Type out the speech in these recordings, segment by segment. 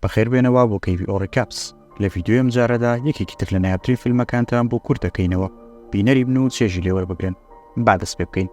بەخێربێنەوە بۆ کەیوی ئۆڕیکاپس لە ڤیدیۆ ئەمجارەدا یەکێکی تر لە نایابترین فیلمەکانتان بۆ کورت دەکەینەوە بینەری بن و چێژی لێوە بگرن با دەست پێ بکەین.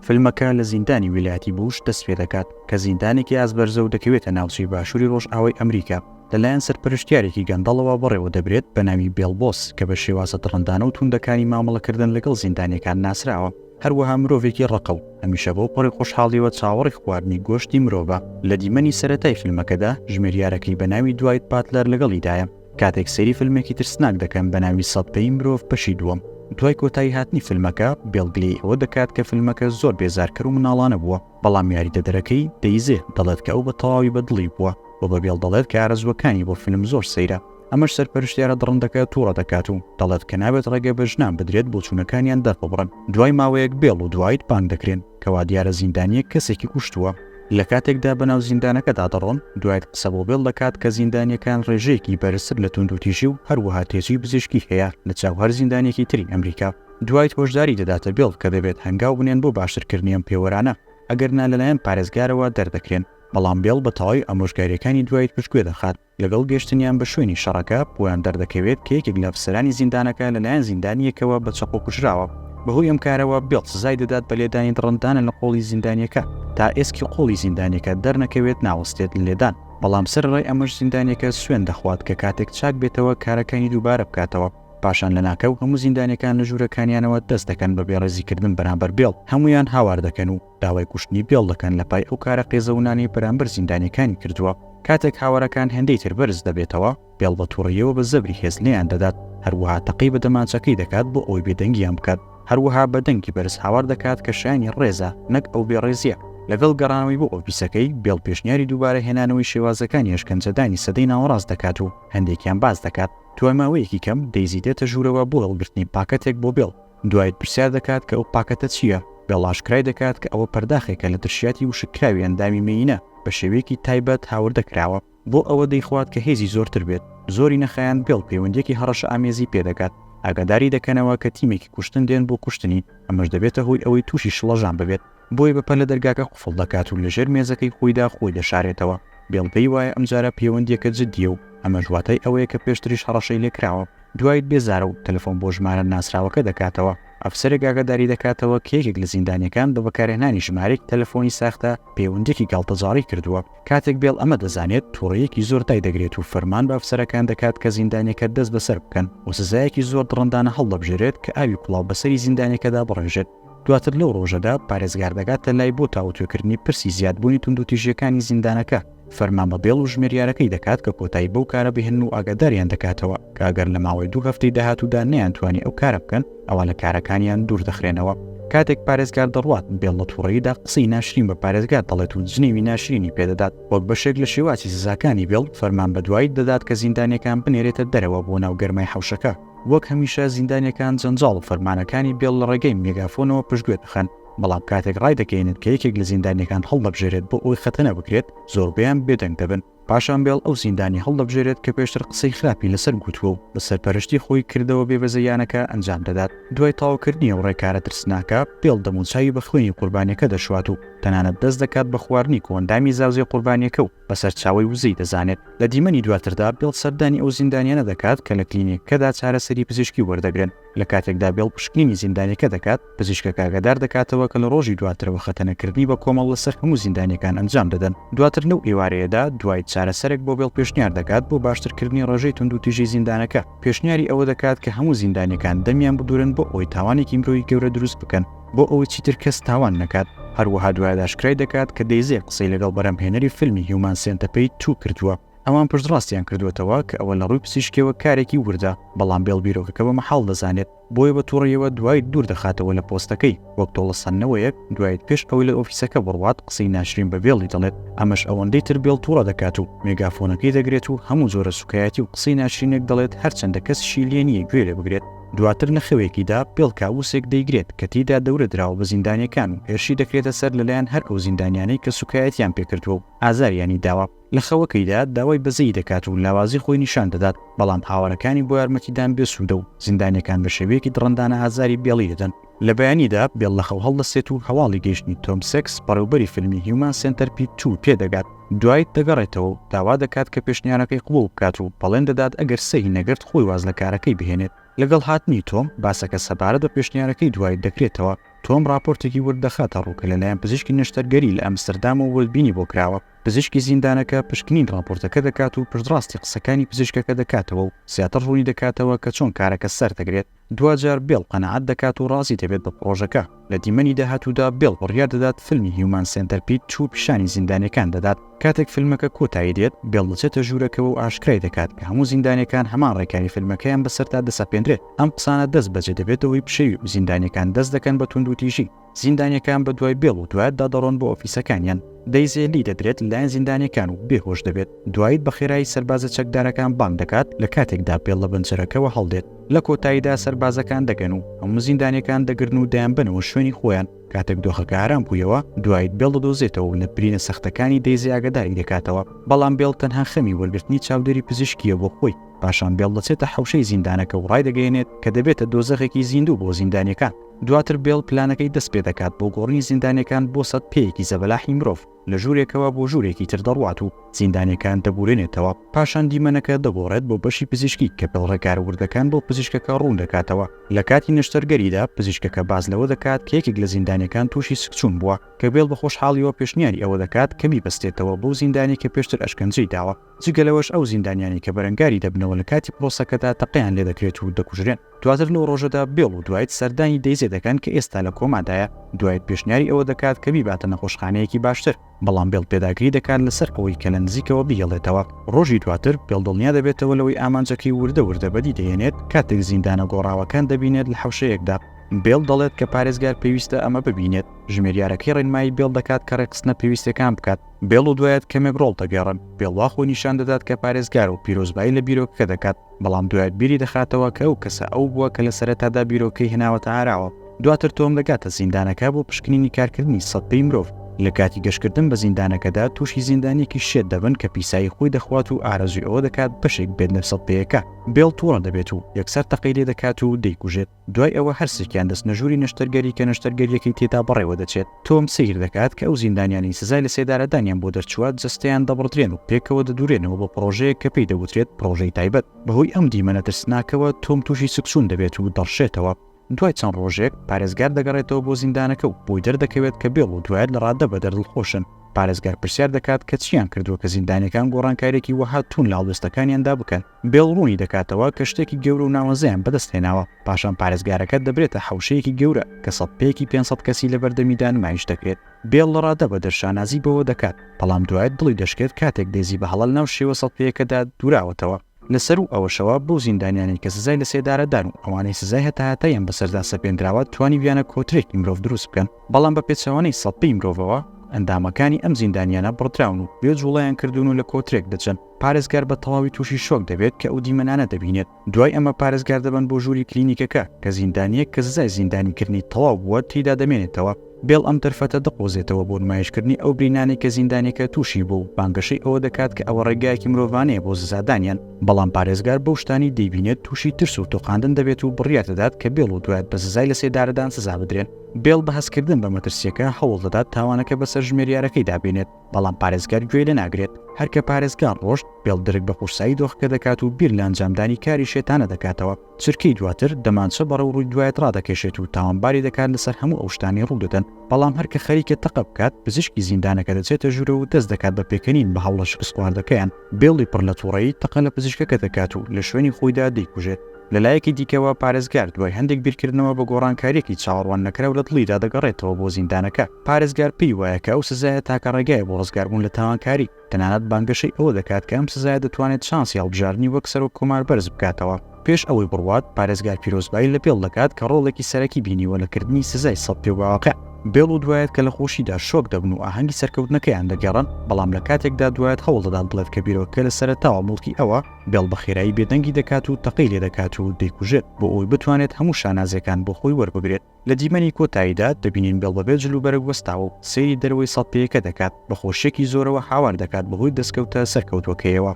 فیلمەکە لە زیندانی ویلایەتی بوش دەست پێ دەکات کە زیندانێکی ئازبەرزە و دەکەوێتە ناوچەی باشووری ڕۆژئاوای ئەمریکا لەلایەن سەرپەرشتیارێکی گەندەڵەوە بەڕێوە دەبرێت بە ناوی بێڵبۆس کە بە شێوازە دڕندانە و توندەکانی مامەڵەکردن لەگەڵ زیندانیەکان ناسراوە. هەروەها مرۆڤێکی ڕقە و هەمیشە بۆ پڕی خۆشحاڵیەوە چاوەڕی خواردنی گۆشتی مرۆڤە. لە دیمەنی سەرەتای فیلمەکەدا ژمێریارەکەی بە ناوی دوایت باتلەر لەگەڵیدایە کاتێک سەیری فیلمێکی ترسناک دەکەن بە ناوی سەدپەی مرۆڤ بەشی دووەم. دوای کۆتایی هاتنی فیلمەکە بێڵگلی ئەوە دەکات کە فیلمەکە زۆر بێزارکەر و مناڵانە بووە، بەڵام یاریدەدەرەکەی دەیزێ دەڵێت کە ئەو بە تەواوی بەدڵی بووە بۆ بە بێڵ دەڵێت کە ئارەزوەکانی بۆ فیلم زۆر سەیرە. ئەمەش سەرپەرشتیارە دڕندەکە تووڕە دەکات و دەڵێت کە نابێت ڕێگە بە ژنان بدرێت بۆ چوونەکانیان دەربڕن. دوای ماوەیەک بێڵ و دوایت بانگ دەکرێن کەوا دیارە زیندانیەک کەسێکی کوشتووە. لە کاتێکدا بەناو زیندانەکەدا دەڕۆن دوایت قسە بۆ بێڵ دەکات کە زیندانیەکان ڕێژەیەکی بەرزتر لە توندوتیژی و هەروەها تێجی پزیشکی هەیە لە چاو هەر زیندانێکی تری ئەمریکا. دوایت هۆشداری دەداتە بێڵ کە دەبێت هەنگاو بنێن بۆ باشترکردنی ئەم پێوەرانە ئەگەرنا لەلایەن پارێزگارەوە دەردەکرێن. بەڵام بێڵ بە تەواوی ئامۆژگاریەکانی دوایت پشتگوێ دەخات لەگەڵ گەشتنیان بە شوێنی شەڕەکە بۆیان دەردەکەوێت کە یەکێک لە ئەفسەرانی زیندانەکە لەلایەن زیندانیەکەوە بە چەقۆ کوژراوە. بەهۆی ئەم کارەوە بێڵ سزای دەدات بە لێدانی دڕندانە لە قۆڵی زیندانیەکە تا ئێسکی قۆڵی زیندانیەکە دەرنەکەوێت ناوەستێت لە لێدان. بەڵام سەرڕای ئەمەش زیندانیەکە سوێن دەخوات کە کاتێک چاک بێتەوە کارەکانی دووبارە بکاتەوە. پاشان لە ناکەو هەموو زیندانیەکان لە ژوورەکانیانەوە دەست دەکەن بە بێڕێزیکردن بەرامبەر بێڵ، هەمویان هاوار دەکەن و داوای کوشتنی بێڵ دەکەن لە پای ئەو کارە قێزەونانی بەرامبەر زیندانیەکانی کردووە. کاتێک هاوارەکان هێندەی تر بەرز دەبێتەوە بێڵ بە تووڕیەوە بە زەبری هێز لێیان دەدات، هەروەها تەقی بە دەمانچەکەی دەکات بۆ ئەوی بێدەنگیان بکات، هەروەها بە دەنگی بەرز هاوار دەکات کە شایانی ڕێزە نەک ئەو بێڕێزیە. لەگەڵ گەڕانەوەی بۆ ئۆفیسەکەی بێڵ پێشنیاری دووبارە هێنانەوەی شێوازەکانی ئەشکەنجەدانی سەدەی ناوەڕاست دەکات و هەندێکیان باز دەکات. دوای ماوەیەکی کەم دەیزی دێتە ژوورەوە بۆ هەڵگرتنی پاکەتێک بۆ بێڵ. دوایت پرسیار دەکات کە ئەو پاکەتە چییە؟ بێڵ ئاشکرای دەکات کە ئەوە پەرداخێکە لە درشیاتی وشکراوی ئەندامی مێینە بە شێوەیەکی تایبەت هاوردەکراوە بۆ ئەوە دەیخوات کە هێزی زۆرتر بێت. زۆری نەخایان بێڵ پەیوەندیەکی هەڕەشە ئامێزی پێدەکات، ئاگاداری دەکەنەوە کە تیمێکی کوشتن دێن بۆ کوشتنی، ئەمەش دەبێتە هۆی ئەوەی تووشی شڵەژان ببێت. بۆی بەپە لە دەرگاکە قوفڵ دەکات و لەژێر مێزەکەی خۆیدا خۆی دەشارێتەوە. بێڵ پێی وایە ئەمجارە پەیوەندیەکە جددیە و ئەمەش واتای ئەوەیە کە پێشتریش هەڕەشەی لێکراوە. دوایت بێزارە و تەلەفۆن بۆ ژمارە ناسراوەکە دەکاتەوە. ئەفسەرێک ئاگاداری دەکاتەوە کە یەکێک لە زیندانیەکان بە بەکارهێنانی ژمارەی تەلەفۆنی ساختە پەیوەندێکی گاڵتەجاڕی کردووە. کاتێک بێڵ ئەمە دەزانێت تووڕەیەکی زۆر دای دەگرێت و فەرمان بە ئەفسەرەکان دەکات کە زیندانیەکە دەست بەسەر بکەن و سزایەکی زۆر دڕندانە هەڵدەبژێرێت کە ئاوی کوڵاو بەسەری زیندانیەکەدا بڕێژێت. دواتر لەو ڕۆژەدا پارێزگار دەگاتە لای بۆ تاوتوێکردنی پرسی زیادبوونی توندوتیژیەکانی زیندانەکە. فەرمان بە بێڵ و ژمێریارەکەی دەکات کە کۆتایی بەو کارە بهێن و ئاگاداریان دەکاتەوە کە ئەگەر لە ماوەی 2 هەفتەی داهاتوودا نەیانتوانی ئەو کارە بکەن ئەوە لە کارەکانیان دوور دەخرێنەوە. کاتێک پارێزگار دەڕوات بێڵ لە تووڕەییدا قسەی ناشرین بە پارێزگار دەڵێت و جنێوی ناشرینی پێدەدات. وەک بەشێک لە شێواسی سزاکانی بێڵ فەرمان بە دوایت دەدات کە زیندانیەکان بنێرێتە دەرەوە بۆ ناو گەرمای حەوشەکە. وەک هەمیشە زیندانیەکان جەنجاڵ و فەرمانەکانی بێڵ لە ڕێگەی میگافۆنەوە پشتگوێ دەخەن، بەڵام کاتێک ڕای دەکەینت کە یەکێک لە زیندانیەکان هەڵدەبژێرێت بۆ ئەوی خەتەنە بکرێت زۆربەیان بێدەنگ دەبن. پاشان بێڵ ئەو زیندانی هەڵدەبژێرێت کە پێشتر قسەی خراپی لەسەر گوتووە و بە سەرپەرشتی خۆی کردەوە بێبەزەیانەکە ئەنجام دەدات. دوای تاواکردنی ئەو ڕێکارە ترسناکە بێڵ دەموچاوی بە خوێنی قوربانیەکە دەشوات و تەنانەت دەست دەکات بە خواردنی کۆندامی زاوزێ قوربانیەکە و بەسەر چاوی وزەی دەزانێت. لە دیمەنی دواتردا بێڵ سەردانی ئەو زیندانیانە دەکات کە لە کلینیکەدا چارەسەری پزیشکی وەردەگرن. لە کاتێکدا بێڵ پشکنینی زیندانیەکە دەکات پزیشکەکە ئاگادار دەکاتەوە کە لە ڕۆژی دواترەوە خەتەنەکردنی بە کۆمەڵ لەسەر هەموو زیندانیەکان ئەنجام دەدەن. دواتر نەو ئێوارەیەدا دوای چارەسەرێک بۆ بێڵ پێشنیار دەکات بۆ باشترکردنی ڕێژەی توندوتیژی زیندانەکە. پێشنیاری ئەوە دەکات کە هەموو زیندانیەکان دەمیان بدورن بۆ ئەوی تاوانێکی مرۆیی گەورە دروست بکەن بۆ ئەوەی چیتر کەس تاوان نەکات. هەروەها دوای داشکرای دەکات کە دەیزێ قسەی لەگەڵ بەرهەمهێنەری فیلمی هیومان سێنتەپەی 2 کردووە. ئەوان پشتڕاستیان کردوێتەوە کە ئەوە لە ڕووی پزیشکیەوە کارێکی وردە، بەڵام بێڵ بیرۆکەکە بە مەحاڵ دەزانێت بۆیە بە تووڕەیەوە دوای دوور دەخاتەوە لە پۆستەکەی. وەک تۆڵەسەنەوەیەک دوایت پێش ئەوی لە ئۆفیسەکە بڕوات قسەی ناشرین بە بێڵی دەڵێت. ئەمەش ئەوەندەی تر بێڵ تووڕە دەکات و میگافۆنەکەی دەگرێت و هەموو جۆرە سوکایەتی و قسەی ناشرینێک دەڵێت هەرچەندە کەسیشی لێ نییە گوێ لێ بگرێت. دواتر نەخەوێکیدا بێڵ کاووسێک دەیگرێت کە تیدا دەورە دراوە بە زیندانیەکان و هێرشی دەکرێتە سەر لەلایەن هەر ئەو زیندانیانەی کە سوکایەتیان پێکردووە و ئازاریانی داوە. لە خەوەکەیدا داوای بەزەی دەکات و لاوازی خۆی نیشان دەدات، بەڵام هاوارەکانی بۆ یارمەتیدان بێسوودە و زیندانیەکان بە شێوەیەکی دڕندانە ئازاری بێڵی دەدەن. لە بەیانیدا بێڵ لە خەو هەڵدەستێت و هەواڵی گەیشتنی تۆم سێکس بەڕێوەبەری فیلمی هیومان سێنتەرپید 2 پێدەگات. دوای دەگەڕێتەوە و داوا دەکات کە پێشنیارەکەی قبوڵ بکات و بەڵێن دەدات ئەگەر سەهی نەگرت خۆی واز لە کارەکەی بهێنێت. لەگەڵ هاتنی تۆم باسەکە سەبارەت بە پێشنیارەکەی دوای دەکرێتەوە. تۆم راپۆرتێکی وردەخاتە ڕووکە لەلایەن پزیشکی نەشتەرگەری لە ئەمستەردام و وەلبینی بۆ کراوە. پزیشکی زیندانەکە پشکنین راپۆرتەکە دەکات و پشتڕاستی قسەکانی پزیشکەکە دەکاتەوە و زیاتر ڕوونی دەکاتەوە کە چۆن کارەکە سەردەگرێت. دوجار بێڵ قەنەعەت دەکات و ڕازی دەبێت بە پرۆژەکە. لە دیمەنی داهاتوودا بێڵ بڕیار دەدات فیلمی هیومان سێنتەرپید 2 پیشانی زیندانیەکان دەدات. کاتێک فیلمەکە کۆتایی دێت بێڵ دەچێتە ژوورەکەەوە و ئاشکرای دەکات کە هەموو زیندانیەکان هەمان ڕێکاری فیلمەکەیان بەسەرتا دەسەپێنرێت. ئەم قسانە دەست بەجێ دەبێتەوەی پشەوی و زیندانیەکان دەست دەکەن بە توند و تیژی. زیندانیەکان بە دوای بێڵ و دوایت دادەڕۆن بۆ ئۆفیسەکانیان. دەیزێلی دەدرێت لایەن زیندانیەکان و بێهۆش دەبێت. دوایت بە خێرایی سەربازە چەکدارەکان بانگ دەکات لە کاتێکدا بێڵ لە بنجەرەکەەوە هەڵدێت. لە کۆتاییدا سەربازەکان دەگەن و هەموو زیندانیەکان دەگرن و دەیان بنەوە شوێنی خۆیان. کاتێک دۆخەکە ئارام بوویەوە دوایت بێڵ دەدۆزێتەوە و لە برینە سەختەکانی دەیزی ئاگاداری دەکاتەوە. بەڵام بێڵ تەنها خەمی وەرگرتنی چاودێری پزیشکیە بۆ خۆی. پاشان بێڵ دەچێتە حەوشەی زیندانەکە و ڕای دەگەێنێت کە دەبێتە دۆزەخێکی زیندوو بۆ زیندانیەکان. دواتر بێڵ پلانەکەی دەست پێ دەکات بۆ گۆڕنی زیندانیەکان بۆ سەد پێیەکی زەبەلاحی مرۆڤ لە ژوورێکەوە بۆ ژوورێکی تر دەڕوات و زیندانیەکان دەبورێنێتەوە. پاشان دیمەنەکە دەگۆڕێت بۆ بەشی پزیشکی کە پێڵڕێکار وردەکان بۆ پزیشکەکە ڕوون دەکاتەوە. لە کاتی نەشتەرگەریدا پزیشکەکە باز لەوە دەکات کە یەکێک لە زیندانیەکان تووشی سکچوون بووە کە بێڵ بە خۆشحاڵیەوە پێشنیاری ئەوە دەکات کەمی بەستێتەوە بۆ زیندانی کە پێشتر ئەشکەنجەی داوە. جگەلەوەش ئەو زیندانیانی کە بەرەنگاری دەبنەوە لە کاتی پرۆسەکەدا تەقیان لێ دەکرێت و دەکوژرێن. دواتر لەو ڕۆژەدا بێڵ و دوایت سەردانی دەیزێ دەکەن کە ئێستا لە کۆمادایە. دوایت پێشنیاری ئەوە دەکات کە بیباتە نەخۆشخانەیەکی باشتر، بەڵام بێڵ پێداگری دەکات لەسەر ئەوەی کە لە نزیکەوە بگەڵێتەوە. ڕۆژی دواتر بێڵ دڵنیا دەبێتەوە لەوەی ئامانجەکەی وردە بەدی دەهێنێت کاتێک زیندانە گۆڕاوەکان دەبینێت لە حەوشەیەکدا. بێڵ دەڵێت کە پارێزگار پێویستە ئەمە ببینێت. ژمێریارەکەی ڕێنمایی بێڵ دەکات کە ڕێکخستنە پێویستەکان بکات. بێڵ و دوایت کەمێک ڕۆڵ دەگەڕن. بێڵ وا خۆی نیشان دەدات کە پارێزگار و پیرۆزبایی لە بیرۆکەکە دەکات، بەڵام دوایت بیری دەخاتەوە کە ئەو کەسە ئەو بووە کە لە سەرەتادا بیرۆکەی هێناوەتە ئاراوە. دواتر تۆم دەگاتە زیندانەکە بۆ پشکنینی کارکردنی سەد پێی مرۆڤ. لە کاتی گەشتکردن بە زیندانەکەدا تووشی زیندانێکی شێت دەبن کە پیسایی خۆی دەخوات و ئارەزوی ئەوە دەکات بەشێک بێت لە سەد پێیەکە. بێڵ تووڕە دەبێت و یەکسەر تەقەی لێ دەکات و دەیکوژێت. دوای ئەوە هەرسێکیان دەست نەژووری نەشتەرگەری کە نەشتەرگەریەکەی تێدا بەڕێوە دەچێت. تۆم سیر دەکات کە ئەو زیندانیانی سزای لە سێدارەدانیان بۆ دەرچوات جەستەیان دەبڕدرێن و پێکەوە دەدورێنەوە بۆ پرۆژەیەک کە پێی دەوترێت پرۆژەی تایبەت. بەهۆی ئەم دیمەنە ترسناکەوە تۆم تووشی سکسوون دەبێت و دەڕشێتەوە. دوای چەند ڕۆژێک پارێزگار دەگەڕێتەوە بۆ زیندانەکە و بۆی دەردەکەوێت کە بێڵ و دوایت لە ڕادە بە دەردڵخۆشن. پارێزگار پرسیار دەکات کە چیان کردووە کە زیندانیەکان گۆڕانکاریێکی وەها تون لە هەڵوێستەکانیاندا بکەن. بێڵ ڕوونی دەکاتەوە کە شتێکی گەورە و ناوەزەیان بەدەست هێناوە. پاشان پارێزگارەکە دەبرێتە حەوشەیەکی گەورە کە سەد پێیەکی 500 کەسی لە بەردەمیدا نمایش دەکرێت. بێڵ لە ڕادە بە دەرشانازی بەوە دەکات، بەڵام دوایت دڵی دەشکێت کاتێک دەیزی بە هەڵە ناو شێوە سەد پێیەکەدا دووراوەتەوە. لەسەر و ئەوەشەوە بۆ زیندانیانی کە سزای لە سێدارەدان و ئەوانەی سزای هەتایان بەسەردا سەپێنراوە توانی بیانە کۆترێکی مرۆڤ دروست بکەن. بەڵام بە پێچەوانەی سەد پێی مرۆڤەوە ئەندامەکانی ئەم زیندانیانە بڕدراون و بێ جوڵەیان کردوون و لە کۆترێک دەچن. پارێزگار بە تەواوی تووشی شۆک دەبێت کە ئەو دیمەنانە دەبینێت. دوای ئەمە پارێزگار دەبن بۆ ژووری کلینیکەکە کە زیندانیەک کە سزای زیندانیکردنی تەواو بووە تێیدا دەمێنێتەوە. بێڵ ئەم تەرفەتە دەقۆزێتەوە بۆ نمایشکردنی ئەو برینانی کە زیندانیەکە تووشی بوو. بانگەشەی ئەوە دەکات کە ئەوە ڕێگایەکی مرۆڤانەیە بۆ سزادانیان، بەڵام پارێزگار بەو شتانی دەیبینێت تووشی ترس و تۆقاندن دەبێت و بڕیار دەدات کە بێڵ و دوایت بە سزای لە سێدارەدان سزا بدرێن. بێڵ بە هەستکردن بە مەترسیەکە هەوڵ دەدات تاوانەکە بەسەر ژمێریارەکەی دابێنێت، بەڵام پارێزگار گوێ لێ ناگرێت. هەرکە پارێزگار ڕۆشت بێڵ درک بە قورسایی دۆخەکە دەکات و بیر لە ئەنجامدانی کاری شێتانە دەکاتەوە. چرکەی دواتر دەمانچە بەڕێو ڕووی دوایت ڕادەکێشێت و تاوانباری دەکات لەسەر هەموو ئەو شتانی ڕوودەدەن. بەڵام هەرکە خەریکە تەقە بکات پزیشکی زیندانەکە دەچێتە ژوورە و دەست دەکات بە پێکەنین بە هەوڵە شکست خواردەکەیان. بێڵی پڕ لە تووڕەیی تەقە لە پزیشکەکە دەکات و لە شوێنی خۆیدا دەیکوژێت. لەلایەکی دیکەوە پارێزگار دوای هەندێک بیرکردنەوە بە گۆڕانکاریێکی چاوەڕوان نەکراو لە دڵیدا دەگەڕێتەوە بۆ زیندانەکە. پارێزگار پێی وایە کە ئەو سزایە تاکە ڕێگایە بۆ ڕزگاربوون لە تاوانکاری. تەنانەت بانگەشەی ئەوە دەکات کە ئەم سزایە دەتوانێت شانسی هەڵبژاردننی وەک سەر و کۆمار بەرز بکاتەوە. پێش ئەوەی بڕوات پارێزگار پیرۆزبایی لە پێڵ دەکات کە ڕۆڵێکی سەرەکی بینیوە لە کردنی سزای سەد پێواقع. بێڵ و دوایەت کە لە خۆشیدا شۆک دەبن و ئاهەنگی سەرکەوتنەکەیان دەگەڕن، بەڵام لە کاتێکدا دوایەت هەوڵ دەدات بڵێت کە بیرۆکە لە سەرەتاوە مڵکی ئەوە بێڵ بە خێرایی بێدەنگی دەکات و تەقەی لێ دەکات و دەیکوژێت بۆ ئەوی بتوانێت هەموو شانازەکان بۆ خۆی وەربگرێت. لە دیمەنی کۆتاییدا دەبینین بێڵ بەبێ جلوبەرگ وەستاوە و سەیری دەرەوەی سەد پێیەکە دەکات، بە خۆشیێکی زۆرەوە هاوار دەکات بەهۆی دەستکەوتە سەرکەوتوەکەیەوە.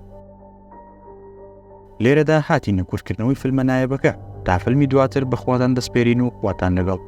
لێرەدا هاتینە کورتکردنەوەی فیلمە نایەبەکە تا فیلمی دواتر بەخواتان دەسپێرین و خواتان لەگەڵ.